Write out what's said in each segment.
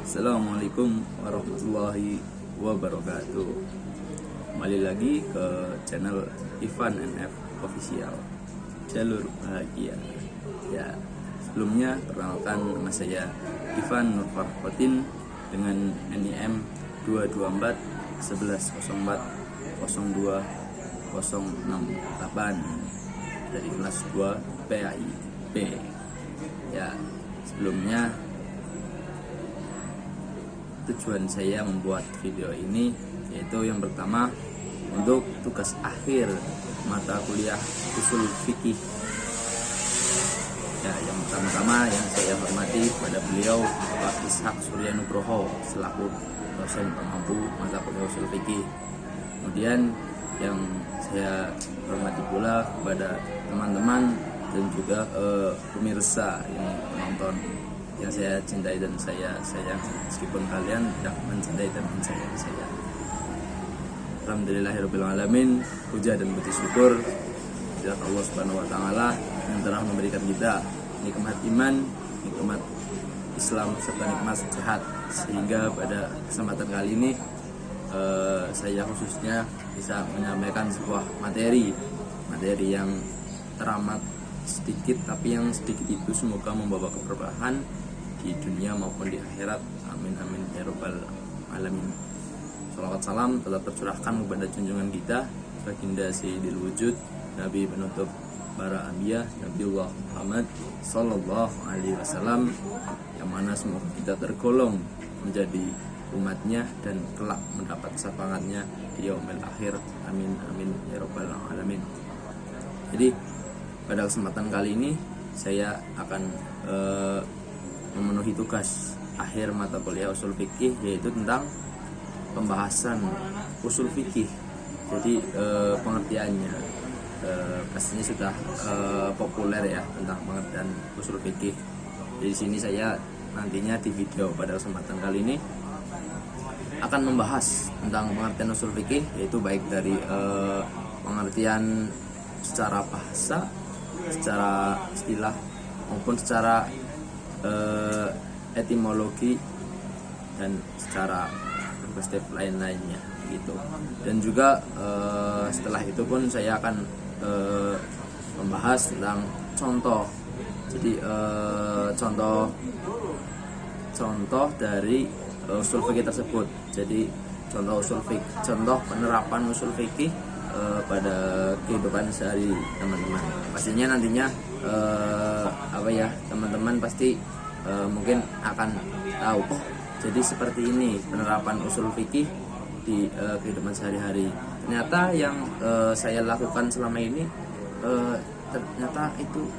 Assalamualaikum warahmatullahi wabarakatuh. Kembali lagi ke channel Ivan NF Official, jalur bahagia. Ya, sebelumnya perkenalkan, nama saya Ivan Nur Farhodin dengan NIM 224 1104 02 068 dari kelas 2 PAIP. Ya, sebelumnya tujuan saya membuat video ini yaitu yang pertama untuk tugas akhir mata kuliah usul fikih. Ya, yang pertama yang saya hormati pada beliau Pak Ishak Surya Nugroho selaku dosen pengampu mata kuliah usul fikih. Kemudian yang saya hormati pula kepada teman-teman dan juga pemirsa yang menonton yang saya cintai dan saya sayang, meskipun kalian tidak mencintai dan mensayangi saya. Alhamdulillahirrahmanirrahim. Puja dan puji syukur kepada Allah Subhanahu wa Ta'ala yang telah memberikan kita nikmat iman, nikmat Islam serta nikmat sehat, sehingga pada kesempatan kali ini saya khususnya bisa menyampaikan sebuah materi yang teramat sedikit, tapi yang sedikit itu semoga membawa keberkahan di dunia maupun di akhirat. Amin amin ya rabbal alamin. Shalawat salam telah tercurahkan kepada junjungan kita baginda Sayyidil Wujud, Nabi penutup para anbiya, Nabiullah Muhammad sallallahu alaihi wasallam, yang mana semoga kita tergolong menjadi umatnya dan kelak mendapat syafaatnya di yaumil akhir. Amin amin ya rabbal alamin. Jadi pada kesempatan kali ini saya akan memenuhi tugas akhir mata kuliah usul fikih, yaitu tentang pembahasan usul fikih. Jadi pengertiannya pastinya sudah populer ya tentang pengertian usul fikih. Di sini saya nantinya di video pada kesempatan kali ini akan membahas tentang pengertian usul fikih, yaitu baik dari pengertian secara bahasa, secara istilah maupun secara etimologi dan secara perspektif lain-lainnya gitu. Dan juga setelah itu pun saya akan membahas tentang contoh. Jadi contoh dari usul fikih tersebut. Jadi contoh penerapan usul fikih pada kehidupan sehari teman-teman. Pastinya nantinya teman-teman pasti mungkin akan tahu, oh jadi seperti ini penerapan usul fikih di kehidupan sehari-hari. Ternyata yang saya lakukan selama ini ternyata itu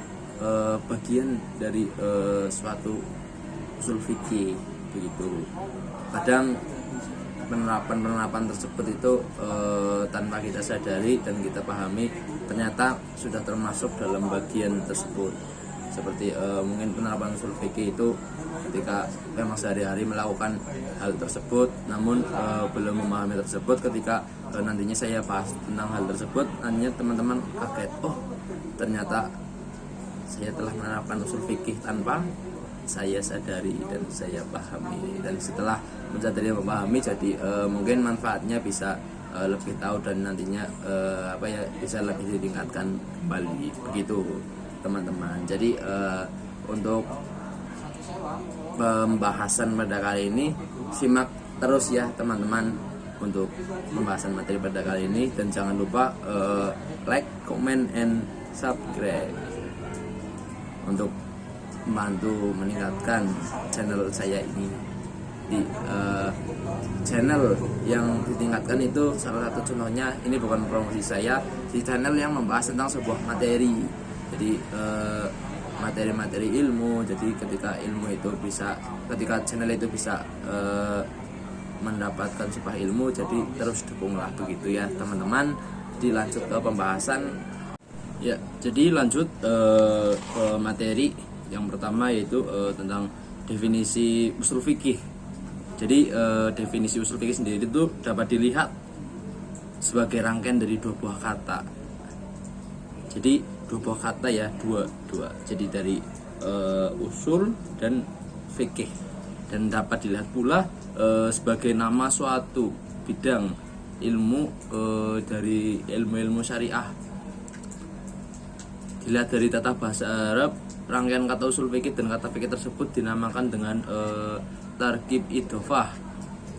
bagian dari suatu usul fikih begitu. Kadang penerapan tersebut itu tanpa kita sadari dan kita pahami ternyata sudah termasuk dalam bagian tersebut. Seperti mungkin penerapan usul fikih itu ketika memang sehari-hari melakukan hal tersebut, namun belum memahami tersebut. Ketika nantinya saya bahas tentang hal tersebut, nantinya teman-teman kaget, oh ternyata saya telah menerapkan usul fikih tanpa saya sadari dan saya pahami. Dan setelah mensadari dan memahami, jadi mungkin manfaatnya bisa lebih tahu dan nantinya bisa lebih ditingkatkan kembali begitu teman-teman. Jadi untuk pembahasan pada kali ini simak terus ya teman-teman untuk pembahasan materi pada kali ini, dan jangan lupa like, comment, and subscribe untuk membantu meningkatkan channel saya ini. Di channel yang ditingkatkan itu salah satu contohnya, ini bukan promosi saya, di channel yang membahas tentang sebuah materi. Jadi materi-materi ilmu. Jadi ketika channel itu bisa mendapatkan sebuah ilmu, jadi terus dukunglah begitu ya teman-teman. Dilanjut ke pembahasan ya. Jadi lanjut ke materi yang pertama, yaitu tentang definisi usul fikih. Jadi definisi usul fikih sendiri itu dapat dilihat sebagai rangkaian dari dua buah kata. Jadi dua buah kata ya, dua. Jadi dari usul dan fikih. dan dapat dilihat pula sebagai nama suatu bidang ilmu dari ilmu-ilmu syariah. Dilihat dari tata bahasa Arab, rangkaian kata usul fikih dan kata fikih tersebut dinamakan dengan tarkib idhofah,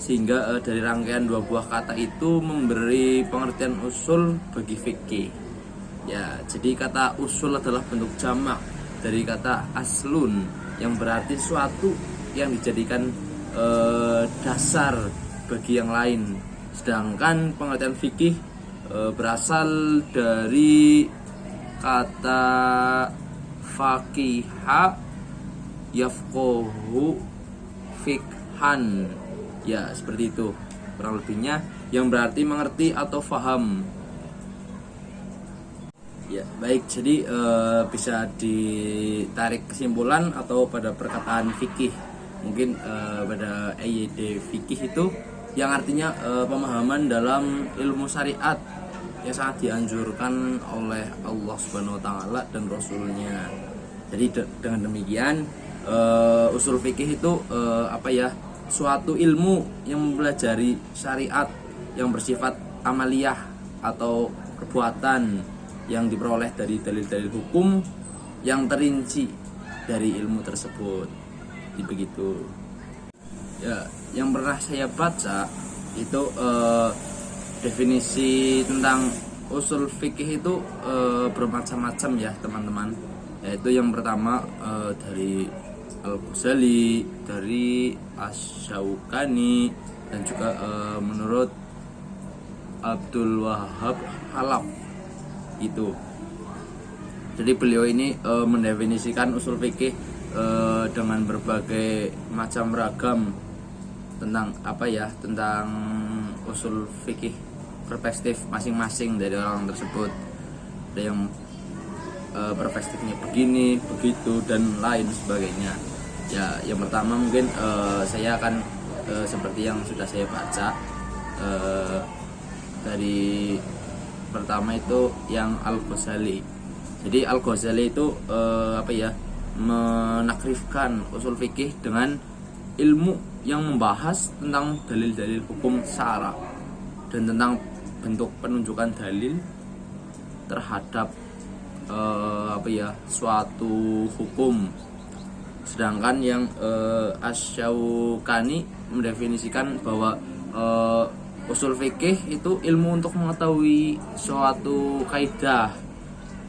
sehingga dari rangkaian dua buah kata itu memberi pengertian usul bagi fikih. Ya, jadi kata usul adalah bentuk jamak dari kata aslun yang berarti suatu yang dijadikan dasar bagi yang lain. Sedangkan pengertian fikih berasal dari kata faqiha yafqahu fikhan. Ya, seperti itu kurang lebihnya, yang berarti mengerti atau faham. Ya, baik, jadi bisa ditarik kesimpulan atau pada perkataan fikih, mungkin pada EYD fikih itu yang artinya pemahaman dalam ilmu syariat yang sangat dianjurkan oleh Allah Subhanahu wa taala dan Rasulnya. Jadi dengan demikian usul fikih itu suatu ilmu yang mempelajari syariat yang bersifat amaliyah atau perbuatan yang diperoleh dari dalil-dalil hukum yang terinci dari ilmu tersebut. Jadi begitu. Ya, yang pernah saya baca itu definisi tentang usul fikih itu bermacam-macam ya teman-teman. Yaitu yang pertama dari Al-Ghazali, dari Asy-Syaukani, dan juga menurut Abdul Wahab Khalaf itu. Jadi beliau ini mendefinisikan usul fikih dengan berbagai macam ragam tentang tentang usul fikih, perspektif masing-masing dari orang tersebut. Ada yang perspektifnya begini, begitu, dan lain sebagainya. Ya, yang pertama mungkin saya akan seperti yang sudah saya baca dari pertama itu yang Al-Ghazali. Jadi Al-Ghazali itu menakrifkan usul fikih dengan ilmu yang membahas tentang dalil-dalil hukum syara dan tentang bentuk penunjukan dalil terhadap suatu hukum. Sedangkan yang Asy-Syaukani mendefinisikan bahwa usul fikih itu ilmu untuk mengetahui suatu kaidah.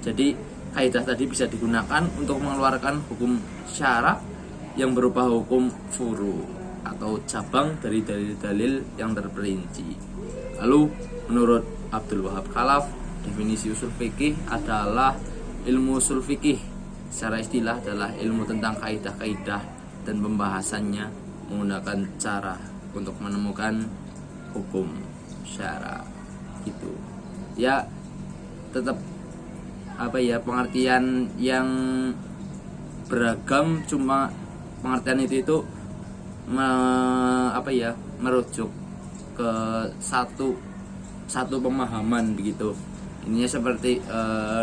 Jadi kaidah tadi bisa digunakan untuk mengeluarkan hukum syara yang berupa hukum furu atau cabang dari dalil-dalil yang terperinci. Lalu menurut Abdul Wahab Khalaf, definisi usul fikih adalah ilmu usul fikih secara istilah adalah ilmu tentang kaidah-kaidah dan pembahasannya menggunakan cara untuk menemukan hukum syara gitu. Ya, tetap pengertian yang beragam, cuma pengertian itu merujuk ke satu pemahaman begitu. Ininya seperti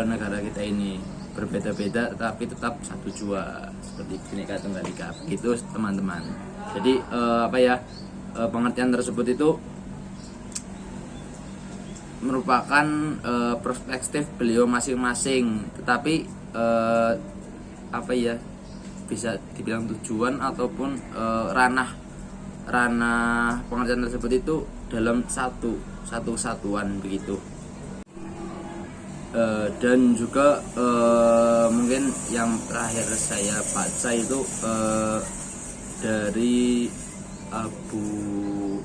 negara kita ini berbeda-beda tapi tetap satu jua, seperti Bhinneka Tunggal Ika begitu teman-teman. Jadi pengertian tersebut itu merupakan perspektif beliau masing-masing, tetapi bisa dibilang tujuan ataupun ranah pengertian tersebut itu dalam satu kesatuan begitu. Dan juga mungkin yang terakhir saya baca itu dari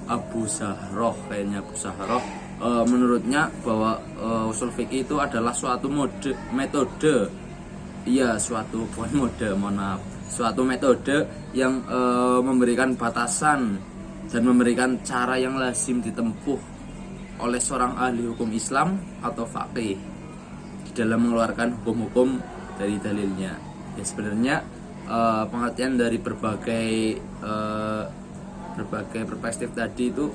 Abu Zahroh, kayaknya Abu Zahroh, menurutnya bahwa usul fikih itu adalah suatu metode yang memberikan batasan dan memberikan cara yang lazim ditempuh oleh seorang ahli hukum Islam atau faqih dalam mengeluarkan hukum-hukum dari dalilnya. Ya, sebenarnya pengertian dari berbagai perspektif tadi itu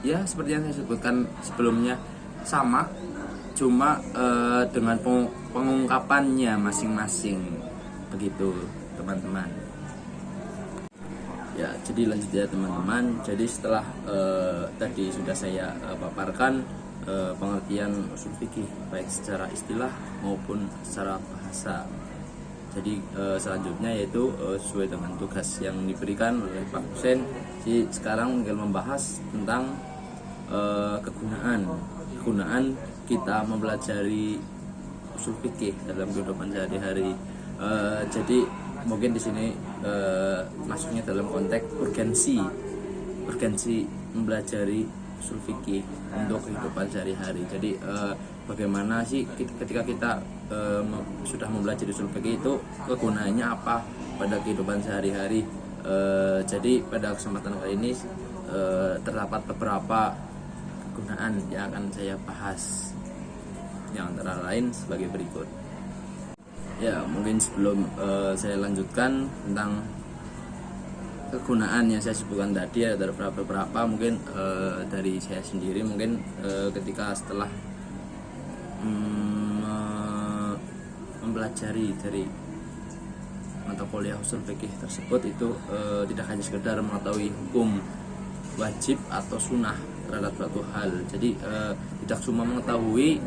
ya seperti yang saya sebutkan sebelumnya sama, cuma dengan pengungkapannya masing-masing begitu teman-teman. Ya, jadi lanjut ya teman-teman. Jadi setelah tadi sudah saya paparkan pengertian usul fikih baik secara istilah maupun secara bahasa. Jadi selanjutnya yaitu sesuai dengan tugas yang diberikan oleh Pak Husen. Jadi sekarang tinggal membahas tentang kegunaan kita mempelajari usul fikih dalam kehidupan sehari-hari. Jadi mungkin di sini masuknya dalam konteks urgensi mempelajari usul fikih untuk kehidupan sehari-hari. Jadi bagaimana sih ketika kita sudah mempelajari usul fikih itu kegunaannya apa pada kehidupan sehari-hari. Jadi pada kesempatan kali ini terdapat beberapa kegunaan yang akan saya bahas, yang antara lain sebagai berikut. Ya, mungkin sebelum saya lanjutkan tentang kegunaan yang saya sebutkan tadi, ada beberapa mungkin dari saya sendiri. Mungkin ketika setelah mempelajari dari mata kuliah usul fikih tersebut itu tidak hanya sekedar mengetahui hukum wajib atau sunnah terhadap suatu hal. Jadi tidak cuma mengetahui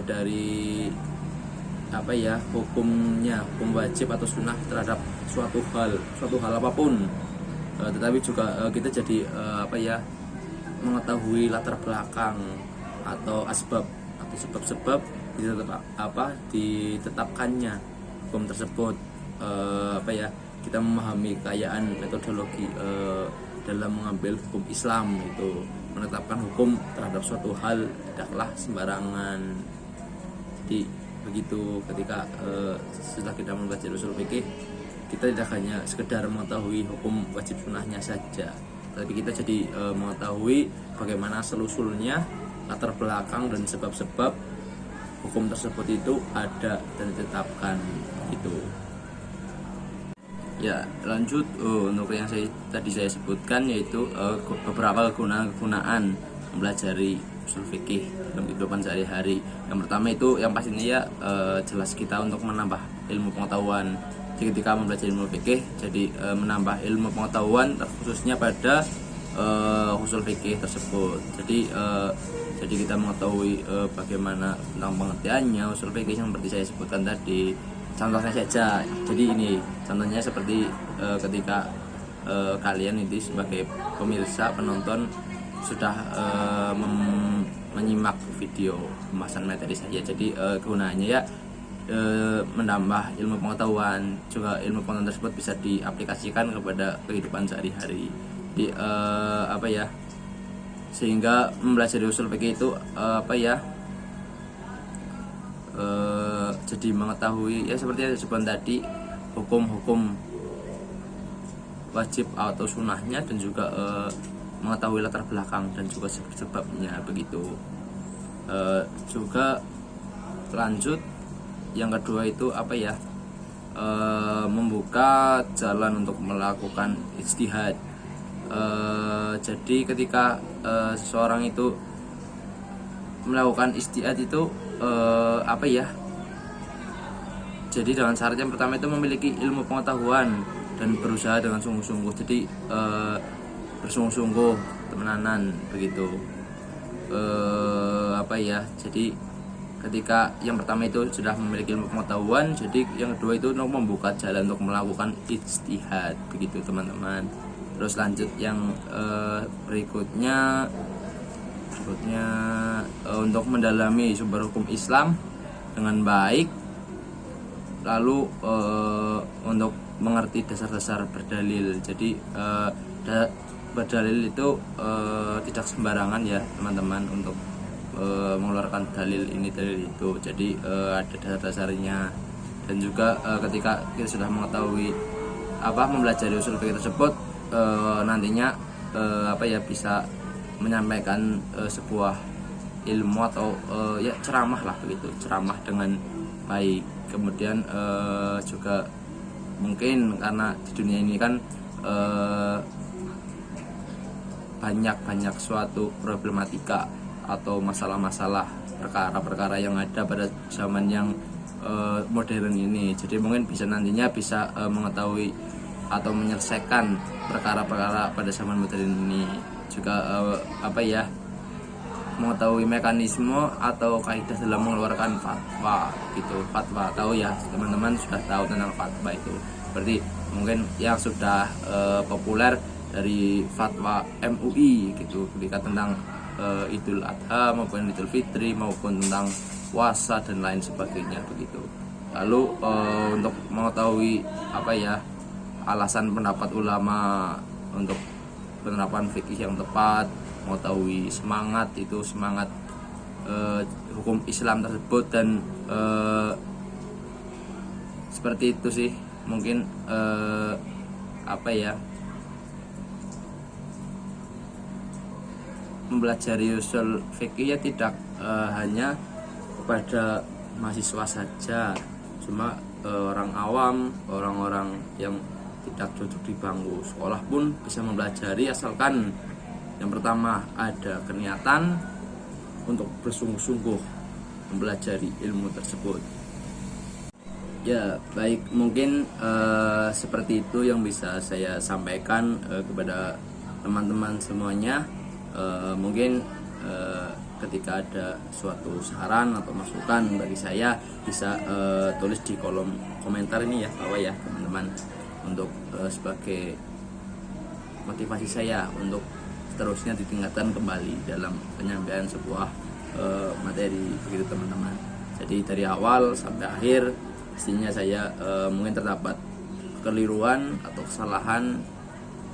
dari hukumnya, hukum wajib atau sunnah terhadap suatu hal apapun, tetapi juga kita jadi mengetahui latar belakang atau sebab-sebab ditetapkannya hukum tersebut. Kita memahami kekayaan metodologi dalam mengambil hukum Islam, itu menetapkan hukum terhadap suatu hal tidaklah sembarangan. Jadi begitu ketika setelah kita mempelajari usul fikih, kita tidak hanya sekedar mengetahui hukum wajib sunnahnya saja, tapi kita jadi mengetahui bagaimana selusulnya, latar belakang dan sebab-sebab hukum tersebut itu ada dan ditetapkan gitu. Ya, lanjut untuk yang tadi saya sebutkan, yaitu beberapa kegunaan mempelajari usul fikih dalam kehidupan sehari-hari. Yang pertama itu yang pastinya jelas kita untuk menambah ilmu pengetahuan. Jadi ketika mempelajari ilmu fikih, jadi menambah ilmu pengetahuan khususnya pada usul fikih tersebut. Jadi kita mengetahui bagaimana tentang pengertiannya usul fikih yang seperti saya sebutkan tadi. Contohnya saja, jadi ini contohnya seperti ketika kalian itu sebagai pemirsa, penonton sudah menyimak video pembahasan materi saya. Jadi kegunaannya ya menambah ilmu pengetahuan, juga ilmu pengetahuan tersebut bisa diaplikasikan kepada kehidupan sehari-hari. Jadi sehingga mempelajari usul fikih itu jadi mengetahui ya seperti yang disebutkan tadi, hukum-hukum wajib atau sunnahnya, dan juga mengetahui latar belakang dan juga sebabnya begitu. Juga lanjut yang kedua itu membuka jalan untuk melakukan ijtihad. Jadi ketika seseorang itu melakukan ijtihad itu jadi dengan syarat yang pertama itu memiliki ilmu pengetahuan dan berusaha dengan sungguh-sungguh. Jadi bersungguh-sungguh, temenanan begitu. Jadi ketika yang pertama itu sudah memiliki ilmu pengetahuan, jadi yang kedua itu untuk membuka jalan untuk melakukan ijtihad begitu teman-teman. Terus lanjut yang berikutnya untuk mendalami sumber hukum Islam dengan baik, lalu untuk mengerti dasar-dasar berdalil. Jadi berdalil itu tidak sembarangan ya teman-teman, untuk mengeluarkan dalil ini dalil itu. Jadi ada dasar-dasarnya. Dan juga ketika kita sudah mengetahui mempelajari usul fikih tersebut, nantinya bisa menyampaikan sebuah ilmu atau ceramah lah begitu, ceramah dengan baik. Kemudian juga mungkin karena di dunia ini kan banyak suatu problematika atau masalah-masalah, perkara-perkara yang ada pada zaman yang modern ini. Jadi mungkin nantinya bisa mengetahui atau menyelesaikan perkara-perkara pada zaman modern ini. Juga mengetahui mekanisme atau kaidah dalam mengeluarkan fatwa gitu. Fatwa, tahu ya teman-teman, sudah tahu tentang fatwa itu. Berarti mungkin yang sudah populer dari fatwa MUI gitu, ketika tentang Idul Adha maupun Idul Fitri maupun tentang puasa dan lain sebagainya begitu. Lalu untuk mengetahui alasan pendapat ulama untuk penerapan fikih yang tepat, mengetahui semangat hukum Islam tersebut, dan seperti itu sih mungkin mempelajari usul fikih ya tidak hanya kepada mahasiswa saja, cuma orang awam, orang-orang yang tidak duduk di bangku sekolah pun bisa mempelajari, asalkan yang pertama ada keniatan untuk bersungguh-sungguh mempelajari ilmu tersebut. Ya baik, mungkin seperti itu yang bisa saya sampaikan kepada teman-teman semuanya. Mungkin ketika ada suatu saran atau masukan bagi saya, bisa tulis di kolom komentar ini ya bawah ya teman-teman, untuk sebagai motivasi saya untuk seterusnya ditingkatkan kembali dalam penyampaian sebuah materi begitu teman-teman. Jadi dari awal sampai akhir pastinya saya mungkin terdapat kekeliruan atau kesalahan,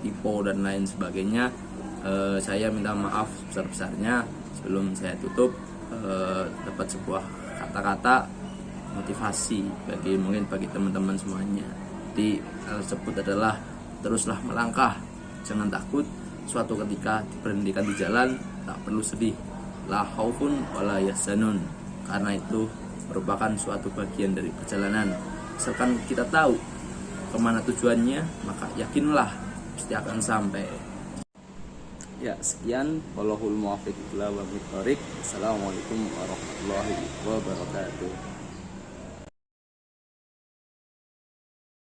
typo dan lain sebagainya. Saya minta maaf sebesar-besarnya. Sebelum saya tutup, dapat sebuah kata-kata motivasi bagi teman-teman semuanya. Jadi hal tersebut adalah teruslah melangkah, jangan takut. Suatu ketika diberhentikan di jalan, tak perlu sedih. La khaufun wala yahzanun. Karena itu merupakan suatu bagian dari perjalanan. Asalkan kita tahu kemana tujuannya, maka yakinlah pasti akan sampai. Ya, sekian. Wallahul muwaffiq ila aqwamit thoriq. Assalamualaikum warahmatullahi wabarakatuh.